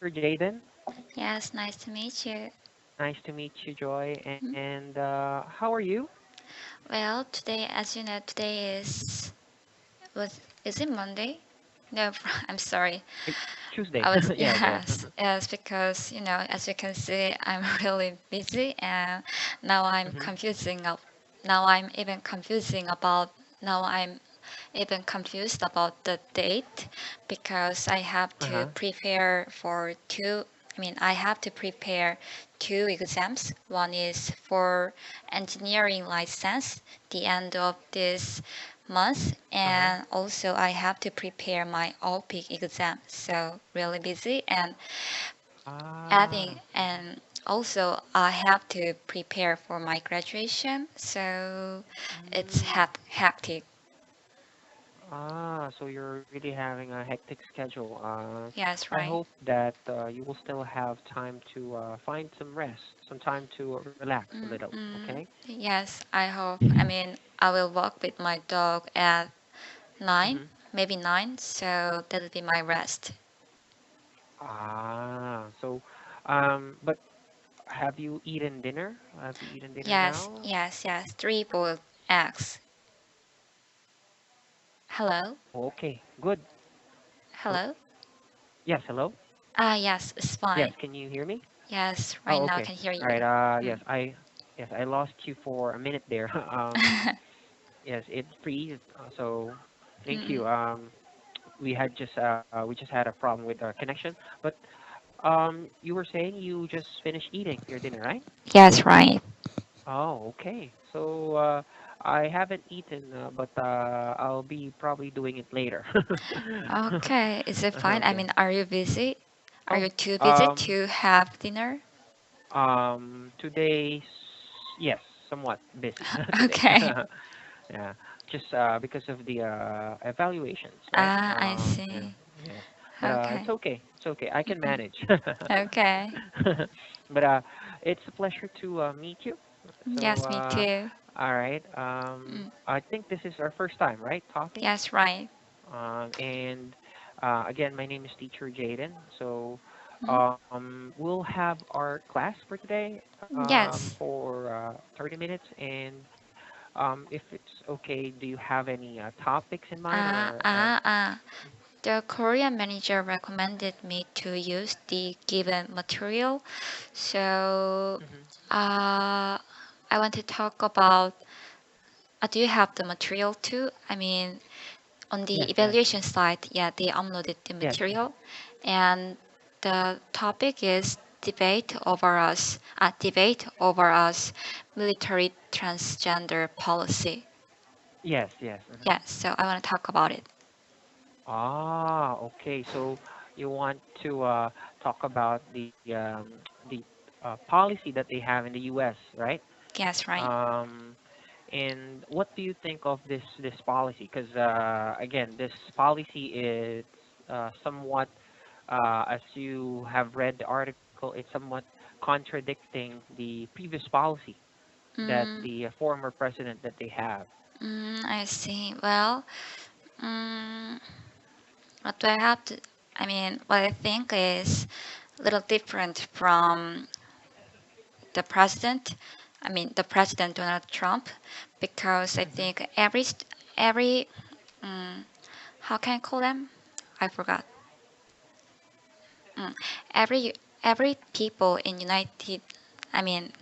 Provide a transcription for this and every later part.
Jaden. Yes, nice to meet you. Nice to meet you, Joy. Mhm. And how are you? Well, today, as you know, today is it Monday? No, I'm sorry. Like, Tuesday. I was Yes, yes. yes, because as you can see, I'm really busy, and now I'm Hmm. confusing up. Now I'm even confusing about. Now I'm even confused about the date because I have Uh to huh. prepare for two. I have to prepare two exams. One is for engineering license, the end of this month, Uh huh. and also I have to prepare my OPIC exam. So really busy and adding Ah. and also I have to prepare for my graduation. So it's Mm. hectic. So you're really having a hectic schedule. Yes, I right. hope that you will still have time to find some rest, some time to relax a little. Okay. Yes, I hope. I will walk with my dog at 9, Mm-hmm. maybe 9, so that'll be my rest. So, but have you eaten dinner? Have you eaten dinner Yes, now? yes, yes. 3 boiled eggs. Hello? Okay, good. Hello? Hello? Yes, hello? Yes, it's Yes, fine. can you hear me? Yes, right Oh, now I okay. can hear All you. right. Mm. Yes, I lost you for a minute there. Yes, it's free. So thank Mm-mm. you. We just had a problem with our connection, but you were saying you just finished eating your dinner, right? Yes, right. Oh, okay. So I haven't eaten, but I'll be probably doing it later. Okay, is it fine? Okay. Are you busy? Are Oh, you too busy um, to have dinner? Today, yes, somewhat busy today. Okay. Yeah, just because of the evaluations, right? I Yeah, see. yes. But it's Okay. okay. It's okay. I can Mm-mm. manage. Okay. But it's a pleasure to meet you. So, Yes, me too. all right. Mm. I think this is our first time, right, talking? Yes, right. And again, my name is Teacher Jaden. So Mm. we'll have our class for today Yes. for 30 minutes. And if it's okay, do you have any topics in mind Uh, or? uh, uh. The Korean manager recommended me to use the given material. So, Mhm. uh, I want to talk about. Do you have the material too? On the Yes, yes, evaluation side, yeah, they uploaded the yes. material, and the topic is debate over us military transgender policy. Yes, yes. Yeah, so I want to talk about it. Okay. So you want to talk about the policy that they have in the U.S., right? Yes, right. Um, and what do you think of this policy? Because again, this policy is somewhat, as you have read the article, it's somewhat contradicting the previous policy that Mm, the former president that they have. I see. Well, mm, what do I have to? What I think is a little different from the president. The president Donald Trump, because I Hmm. think every mm, how can I call them? I forgot. Mm, every every people in United. I mean,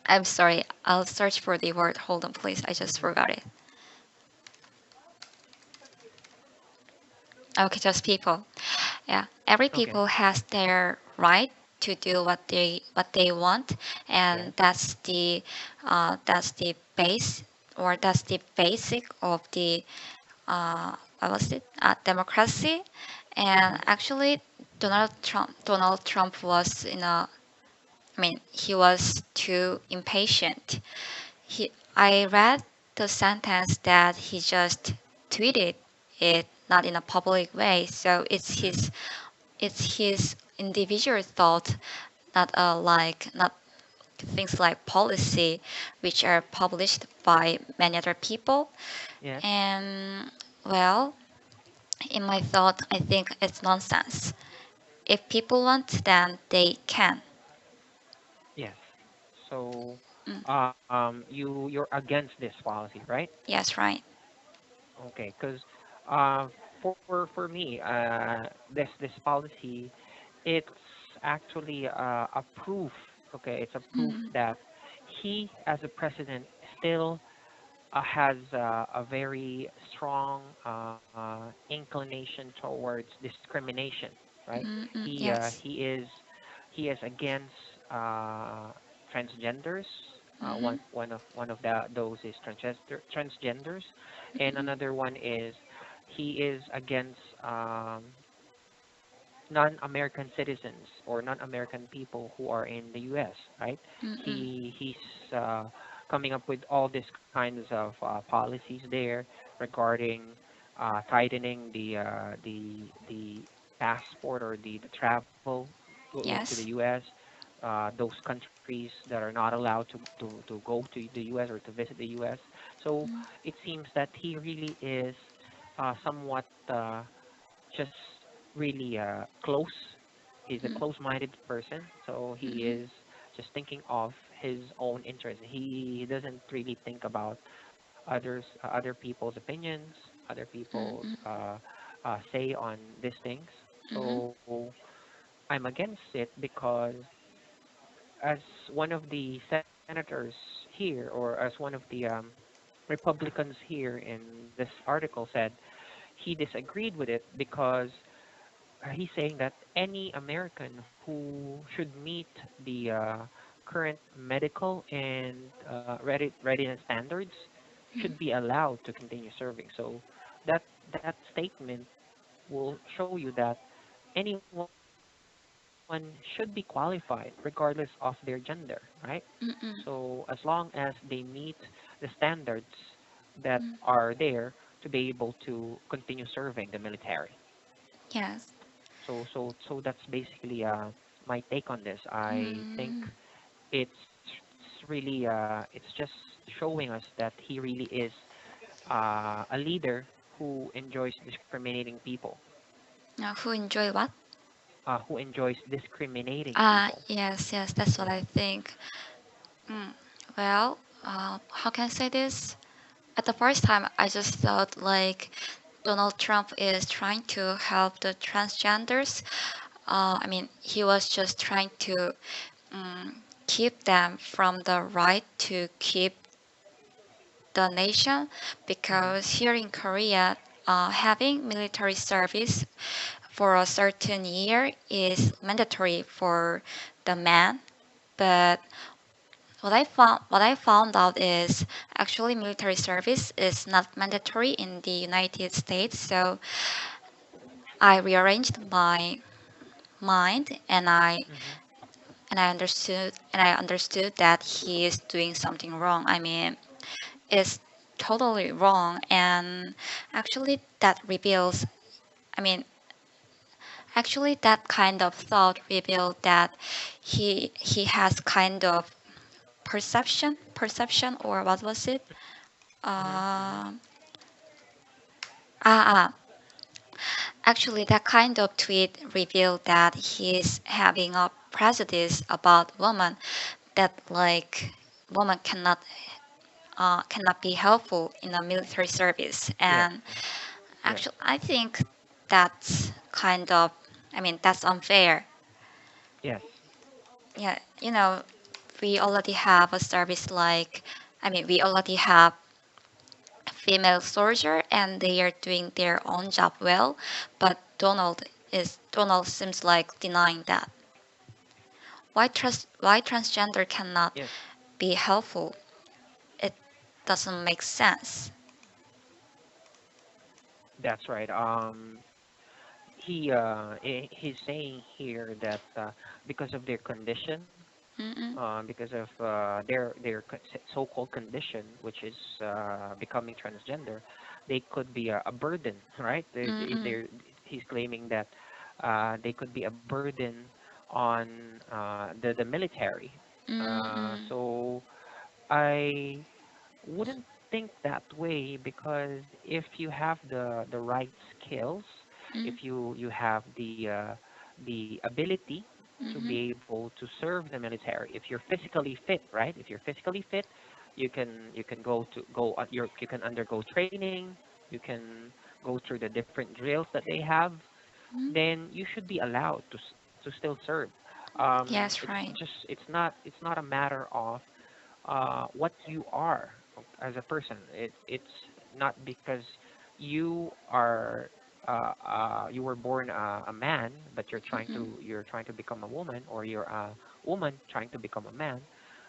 I'm sorry. I'll search for the word. Hold on, please. I just Hmm. forgot it. Okay, just people. Yeah, every Okay. people has their right to do what they want, and Yes. that's the base or that's the basic of the what was it democracy. And Hmm. actually, Donald Trump was in a. He was too impatient. I read the sentence that he just tweeted it, not in a public way. So Hmm. it's his individual thought, not things like policy, which are published by many other people. Yes. And well, in my thought, I think it's nonsense. if people want, then they can. Yes. So, Mm. you're against this policy, right? Yes, right. Okay, because for me, this policy, it's actually a proof. Okay, it's a proof Mm, that he, as a president, still has a very strong inclination towards discrimination, right? mm, mm, He uh, yes. he is he is against uh, transgenders. Mm-hmm. One of those is transgenders, and Mm-mm. another one is he is against non-American citizens or non-American people who are in the U.S. Right? Mm-mm. He's coming up with all these kinds of policies there regarding tightening the passport or the travel into the Yes. U.S. Those countries that are not allowed to go to the U.S. or to visit the U.S. So Mm, it seems that he really is somewhat just really close. He's a mm, close-minded person, so he mm-hmm. is just thinking of his own interest. He doesn't really think about other people's opinions, other people's Mm-mm. say on these things. Mm-hmm. So I'm against it because as one of the senators here, or as one of the Republicans here in this article said, he disagreed with it because he's saying that any American who should meet the current medical and readiness standards Mm, should be allowed to continue serving. So that statement will show you that anyone should be qualified regardless of their gender, right? So as mm-mm. long as they meet the standards that are Mm. there to be able to continue serving the military. Yes. So that's basically my take on this. I think Mm. it's really it's just showing us that he really is a leader who enjoys discriminating people, Who enjoy what? who enjoys discriminating Ah, people. yes, yes, that's what Hmm. I think. Mm. Well, how can I say this? At the first time, I just thought like Donald Trump is trying to help the transgenders. I mean, he was just trying to keep them from the right to keep the nation, Hmm. because here in Korea, having military service for a certain year is mandatory for the man. But what I found out is actually military service is not mandatory in the United States. So I rearranged my mind, Hmm. I understood that he is doing something wrong. I mean, it's totally wrong, and actually that reveals. I mean, actually that kind of thought revealed that he has kind of perception, or what was it? Hmm. Hmm. Uh, ah, Actually, that kind of tweet revealed that he's having a prejudice about women, that like women cannot be helpful in a military service. Yes. And Yes. actually, I think that's kind of, I mean, that's unfair. Yes. Yeah, we already have a service like, I mean, we already have female soldier and they are doing their own job well, but Donald seems like denying that. Why transgender cannot Yes. be helpful? It doesn't make sense. That's right. He's saying here that because of their condition, Mm-mm, because of so-called condition, which is becoming transgender, they could be a burden, right? mm-mm, He's claiming that they could be a burden on the military. mm-mm, So I wouldn't think that way because if you have the right skills, if mm, you have the ability to Mhm. be able to serve the military. If you're physically fit, right? If you're physically fit, you can you can undergo training, you can go through the different drills that they have, Mhm. then you should be allowed to still serve. Yes, It's right. just it's not a matter of what you are as a person. It's not because you were born a man, but Mhm. you're trying to become a woman, or you're a woman trying to become a man.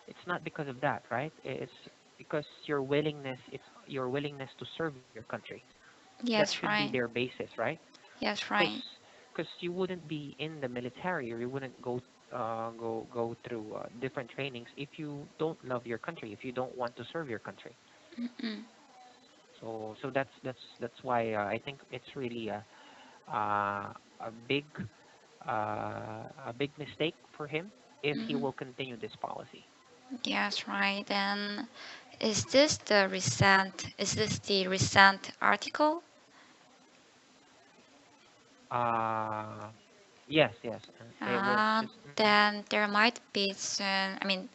It's not because of that, right? It's because your willingness to serve your country. That Yes, should be right. their basis, right? Yes, Because right. you wouldn't be in the military, or you wouldn't go through different trainings if you don't love your country, if you don't want to serve your country. Mhm. So why I think it's really a big a big mistake for him if he Mhm. will continue this policy. Yes, right. And is this the recent article? Uh, yes. It was just. Then there might be soon. I mean,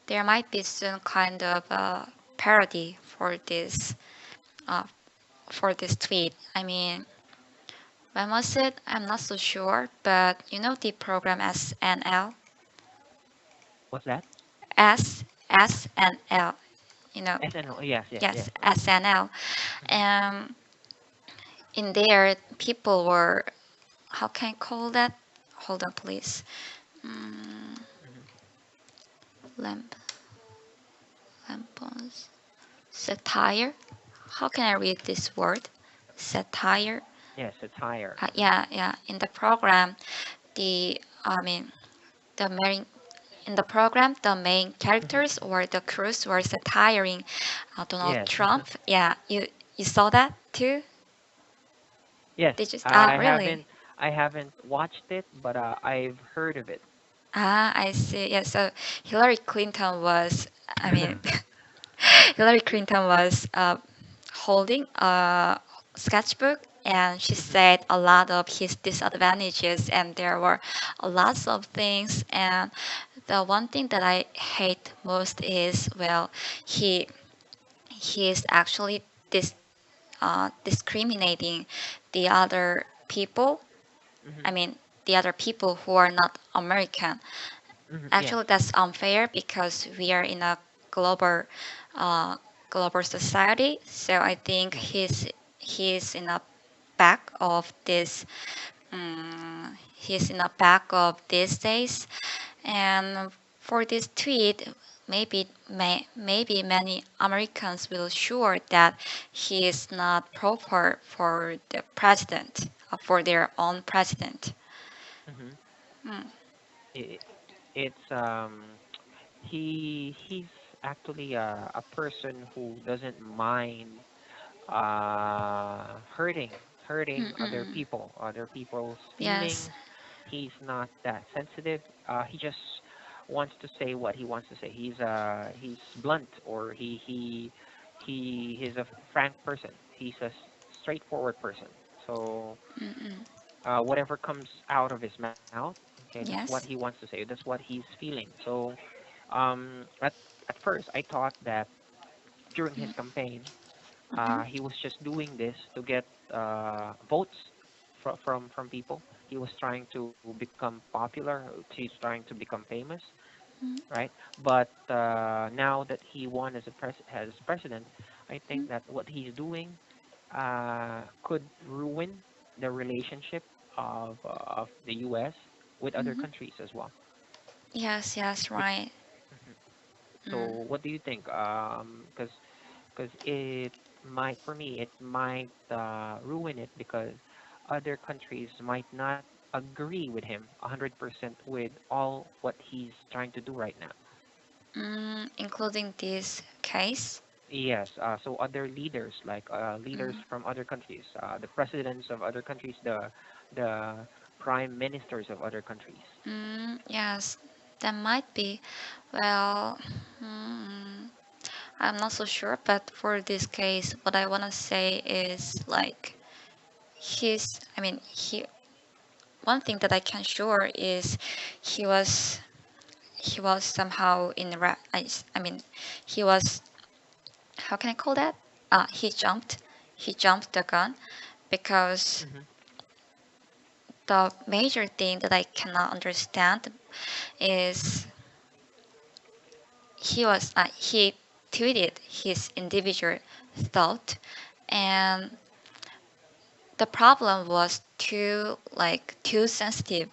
there might be soon kind of a parody uh, for this tweet. I mean, when was it? I'm not so sure, but you know the program SNL, What's that? SNL. You know, SNL. Yes. yes, SNL. Mhm, And in there, people were, how can I call that? Hold on, please. Mm, mhm. lamp, lampons. Satire. How can I read this word? Satire. Yes, attire. Yeah. In the program, the I mean the main in the program, the main Mhm. characters or the crews were satiring Donald Yes. Trump. Yeah, you saw that too? Yes. Did you? I Really? haven't I haven't watched it, but I've heard of it. I see. Yeah, so Hillary Clinton was, I mean, Hillary Clinton was holding a sketchbook, and she Mhm, said a lot of his disadvantages, and there were a lots of things. And the one thing that I hate most is, well, he he is actually discriminating the other people. I mhm, mean, the other people who are not American. yes. Actually, that's unfair because we are in a global, uh, global society. So I think Yes. he's in a back of this. He's in a back of these days, and for this tweet, maybe many Americans will sure that he is not proper for the president, for their own president. Mhm. Mm, It, it's he's actually a person who doesn't mind hurting mm-mm. other people's Yes. feelings. He's not that sensitive. He just wants to say what he wants to say. He's blunt, or he's a frank person. He's a straightforward person. So Mm-mm. whatever comes out of his mouth, okay, that's what he Yes. wants to say. That's what he's feeling. So at first I thought that during his campaign Mm-hmm. he was just doing this to get votes from people. He was trying to become popular. He's trying to become famous, right? But now that he won as president, I think that what he's doing could ruin the relationship of the U.S. with other Mm-hmm. countries as well. Yes, Bec- right. Mhm. So Mm. what do you think? Because it might, for me, it might ruin it, because other countries might not agree with him 100% with all what he's trying to do right now. Including this case. Yes, so other leaders, like leaders Mm. from other countries, the presidents of other countries, the prime ministers of other countries. Yes, that might be. Well, mm, I'm not so sure, but for this case, what I wanna say is like I mean, one thing that I can sure is he was he was somehow I mean he was, how can I call that? He jumped the gun because Mm-hmm. the major thing that I cannot understand is he tweeted his individual thought, and the problem was too sensitive.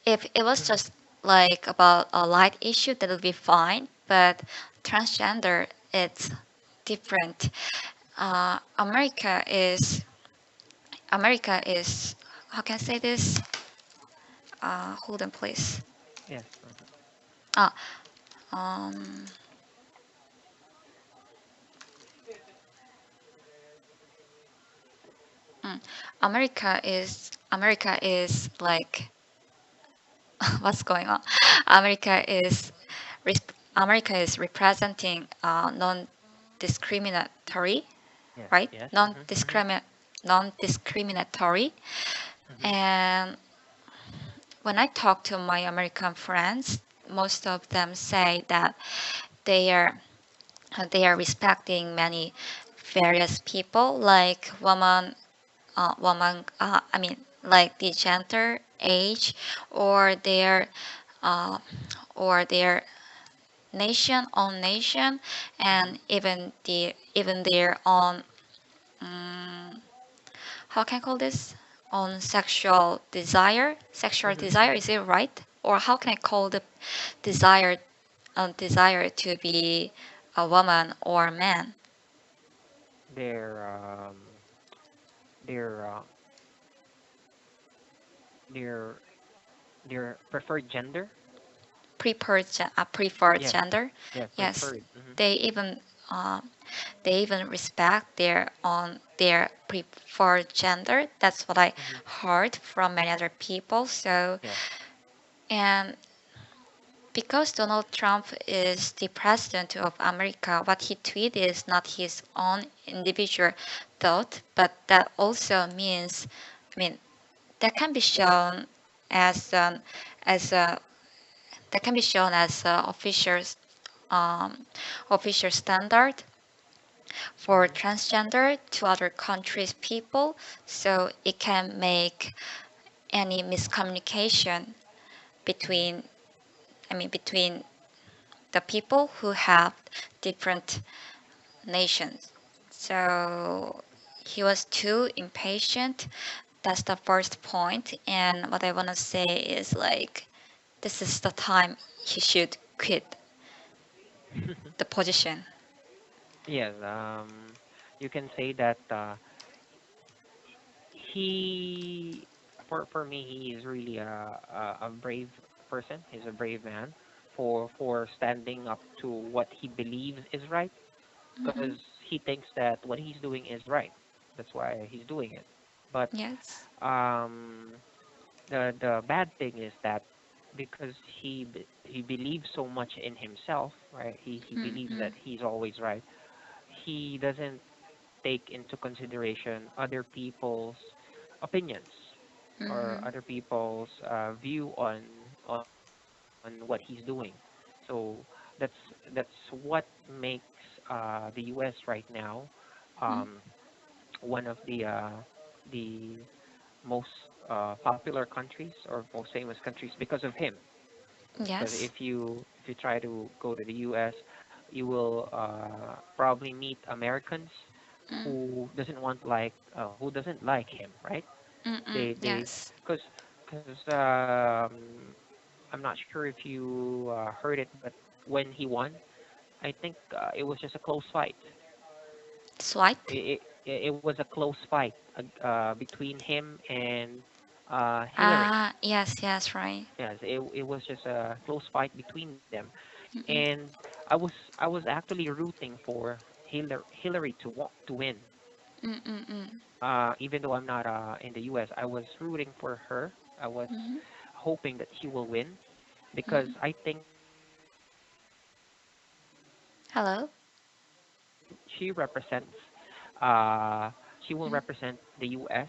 If it was Mm-hmm. just like about a light issue, that would be fine. But transgender, it's different. Uh, America is America is, how can I say this? Hold on, please. Yes. Uh-huh. Ah, um, mm, America is like what's going on? America is America is representing non-discriminatory, Yes. right? Yes. Mm-hmm. Mm-hmm. Non-discriminatory. Mm-hmm. And when I talk to my American friends, most of them say that they are they are respecting many various people, like I mean, like the gender, age, or uh, their nation, Mm-hmm. and even their own, how can I call this, on sexual Mm-hmm. desire, Mm-hmm. is it right, or how can I call the desire, desire to be a woman or a man? Their their their their preferred gender. Preferred Yes. gender. Yeah. Yes, Preferred. Mm-hmm. they even um, they even respect their preferred gender. That's what I Mm-hmm. heard from many other people. So, Yes. and because Donald Trump is the president of America, what he tweeted is not his own individual thought, but that also means, I mean, that can be shown as an as a that can be shown as a um, official standard for Mm-hmm. transgender to other countries' people, so it can make any miscommunication Mm-hmm. between, between the people who have different nations. So he was too impatient. That's the first point. And what I want to say is like, this is the time he should quit the position. Yes. You can say that he, for me, he is really a brave person. He's a brave man for standing up to what he believes is right, because Hmm. he thinks that what he's doing is right. That's why he's doing it. But Yes. um, the bad thing is that because he believes so much in himself, right? He believes Mm-hmm. that he's always right. He doesn't take into consideration other people's opinions or Mm-hmm. other people's view on what he's doing. So that's what makes the U.S. right now um, one of the most popular countries or most famous countries because of him. Because Yes. if you try to go to the U.S., you will probably meet Americans Mm. who doesn't like him, right? Mm-mm. They Yes. because I'm not sure if you heard it, but when he won, I think it was just a close fight. Swipe. It was a close fight between him and Hillary. Ah, yes, yes, right. Yes, it was just a close fight between them, Mm-mm. and I was actually rooting for Hillary to win. Mm-mm-mm. Even though I'm not in the U.S., I was rooting for her. I was Mm-hmm. hoping that she will win because Mm-hmm. I think Hello. she represents uh, she will Mm. represent the U.S.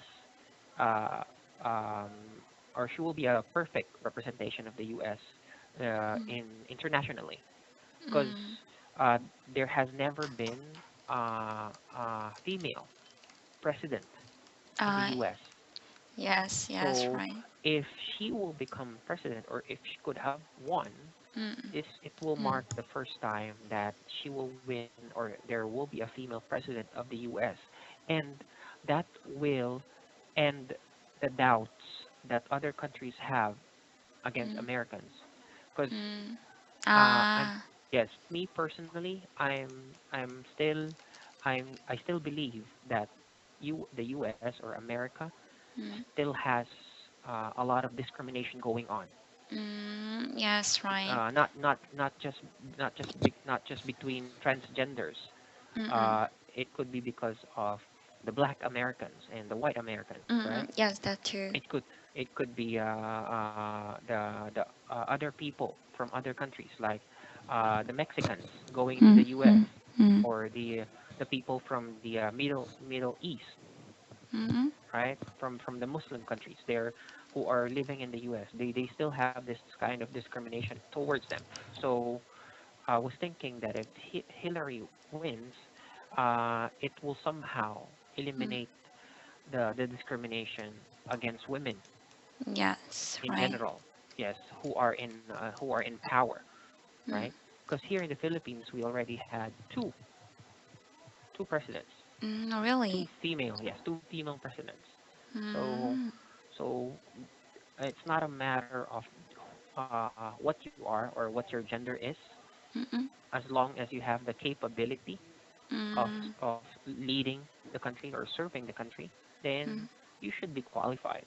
Uh, um, or she will be a perfect representation of the U.S. In internationally, because Mm. uh, there has never been a female president in the Uh, U.S. yes, yes, So right. if she will become president, or if she could have won, Mm. this it will Mm. mark the first time that she will win, or there will be a female president of the U.S. And that will end the doubts that other countries have against Mm. Americans. Because Mm. I'm Ah. yes, me personally, I still believe that the U.S. or America Mm. still has a lot of discrimination going on. Yes, right. Not just between transgenders. Mm-mm. It could be because of the Black Americans and the white Americans, right? Mm-mm. Yes, that too. It could it could be the other people from other countries, like the Mexicans going to the U.S., Mm-mm. Mm. or the people from the Middle East, Mm-mm. right? From the Muslim countries there, who are living in the U.S. They still have this kind of discrimination towards them. So I was thinking that if Hillary wins, it will somehow Mm. eliminate the discrimination against women Yes, in right. general. Yes, who are in power, Mm. right? Because here in the Philippines, we already had two presidents, Really? two female presidents. So Mm. so it's not a matter of what you are or what your gender is, Mm-mm. as long as you have the capability of Mm. of leading the country or serving the country, then Mm. you should be qualified.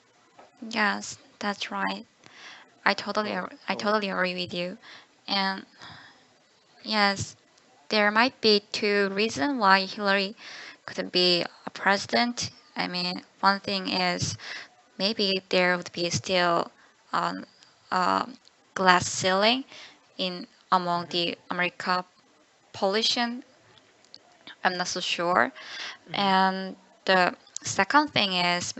Yes, that's right. I So totally agree with you. And yes, there might be two reasons why Hillary couldn't be a president. I mean, one thing is maybe there would be still um, a glass ceiling in among mhm, the America pollution. I'm not so sure. mhm, And the second thing is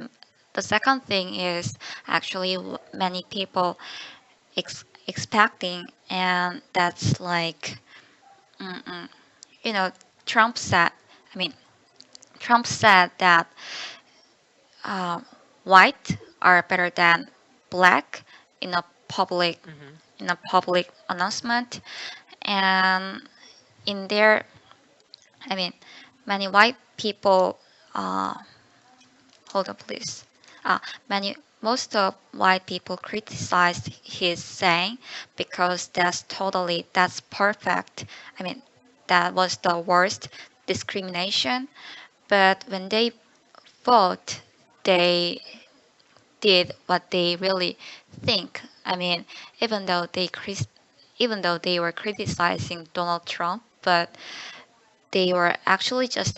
the second thing is actually many people expecting, and that's like, mm-mm. you know, Trump said. I mean, Trump said that uh, white are better than black in a public mhm, announcement, and in there, I mean, many white people. Uh, Hold on, please. Many most of white people criticized his saying because that's perfect. I mean, that was the worst discrimination. But when they vote, they did what they really think. I mean, even though even though they were criticizing Donald Trump, but they were actually just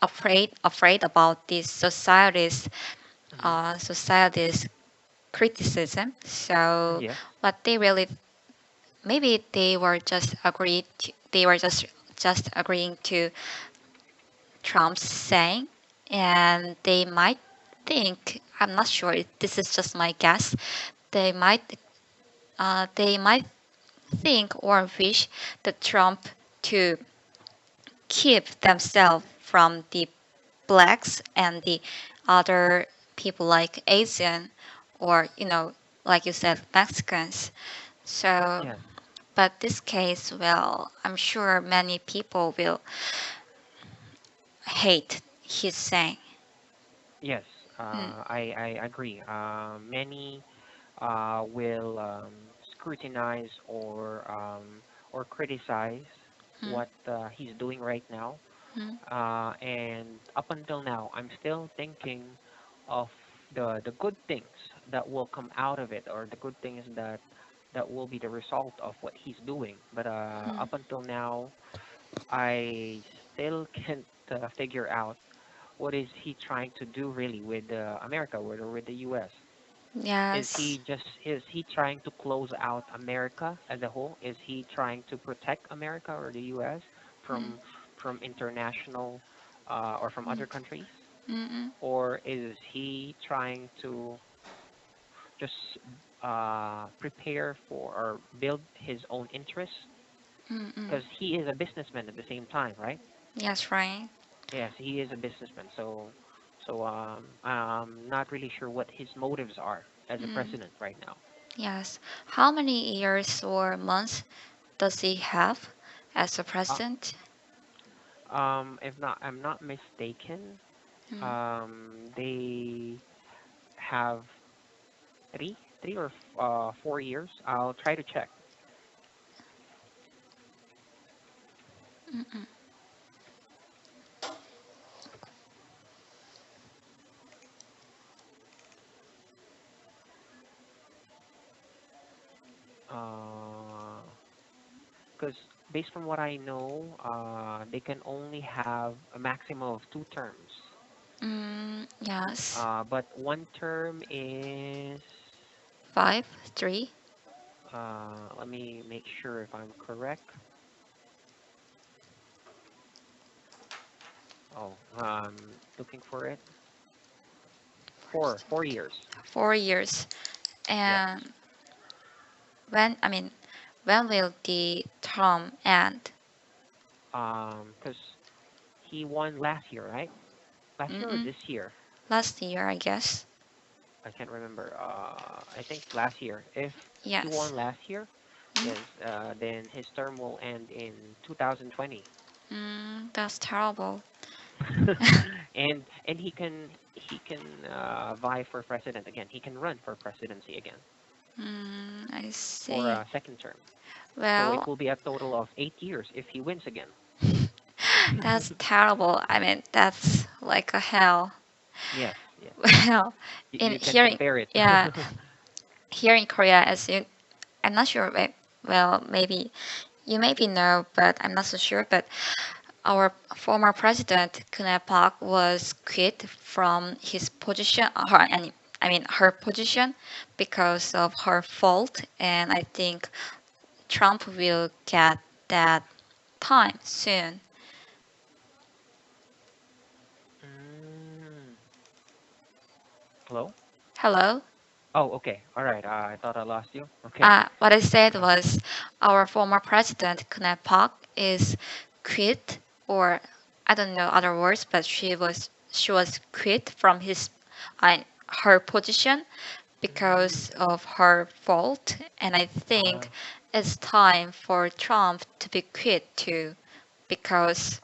afraid about this mhm. society's criticism. So Yes. what they really maybe they were just agreeing to Trump's saying, and they might think, I'm not sure, this is just my guess. They might they might think or wish that Trump to keep themselves from the blacks and the other people like Asian, or like you said, Mexicans. So, Yes. but this case, well, I'm sure many people will hate his saying. Yes. Mm, I agree. Many will scrutinize or criticize mm, what he's doing right now. mm, And up until now, I'm still thinking of the good things that will come out of it, or the good things that will be the result of what he's doing. But mm. up until now, I still can't figure out what is he trying to do really with America, with the U.S. Yes. Is he trying to close out America as a whole? Is he trying to protect America or the U.S. Mm, from international or from mm, other countries? mm, mm, Or is he trying just prepare for or build his own interests Mm-mm. because he is a businessman at the same time, right? Yes, right. Yes, he is a businessman. So I'm not really sure what his motives are as a Mm. president right now. Yes. How many years or months does he have as a Uh, president? if not, I'm not mistaken. Mm. They have three or 4 years. I'll try to check. Mm-mm. Because based from what I know, they can only have a maximum of 2 terms. Yes. But one term is, 5, 3. let me make sure if I'm correct. Oh, looking for it. 4 years. 4 years. Yes. And when will the term end? Because he won last year, right? Last year or Mm-mm. this year? Last year, I guess. I can't remember. I think last year. If he Yes. won last year, Mm. yes, then his term will end in 2020. That's terrible. And he can vie for president again. He can run for presidency again I for see. a second term. So it Well, will be a total of 8 years if he wins again. that's terrible. That's like a hell. Yes, yes. Well, in You can here, compare it. yeah, here in Korea, I'm not sure. Well, maybe you maybe know, but I'm not so sure. But our former president Kun Park was quit from his position, her position, because of her fault, and I think Trump will get that time soon. Mm. Hello? Hello. Oh, okay. All right. I thought I lost you. Okay. What I said was our former president Kun Park is quit, or I don't know other words, but she was quit from her position Mm. because of her fault, and I Uh, think it's time for Trump to be quit too, because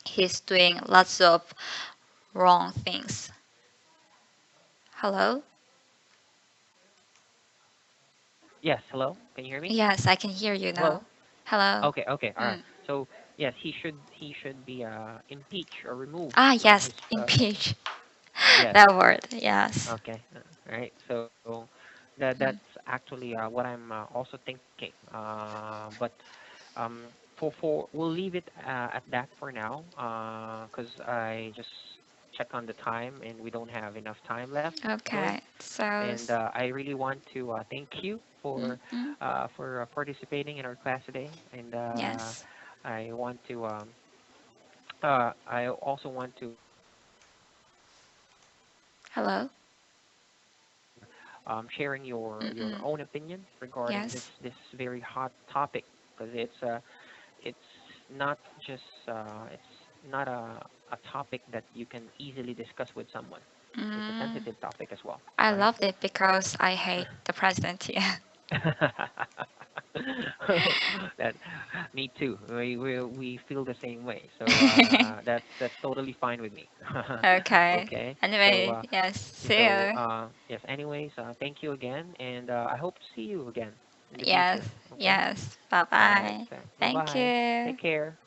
he's doing lots of wrong things. Hello? yes. Hello. Can you hear me? Yes, I can hear you now. Hello. Hello? Okay. Okay. All right. Mm. So yes, he should be impeached or removed Ah, from yes, his impeach. yes. That word, yes. Okay. All right. So that's Mm. actually what I'm also thinking. But for we'll leave it at that for now. Because I just check on the time and we don't have enough time left, Joy. Okay, so, And I really want to thank you mm-mm. for participating in our class today. And Yes. I want to I also want to Hello? sharing your Mm-mm. own opinion regarding Yes. this very hot topic because it's not just it's not a topic that you can easily discuss with someone. It's a Mm, sensitive topic as well, I right? loved it because I hate the president. Yeah. That me too. We feel the same way. So that's totally fine with me. Okay. Okay. So Anyway, yes. See you. yes. Anyways, thank you again, and I hope to see you again in the Yes. future. Okay. Yes. Bye All right. bye. So bye Thank bye. you. Take care.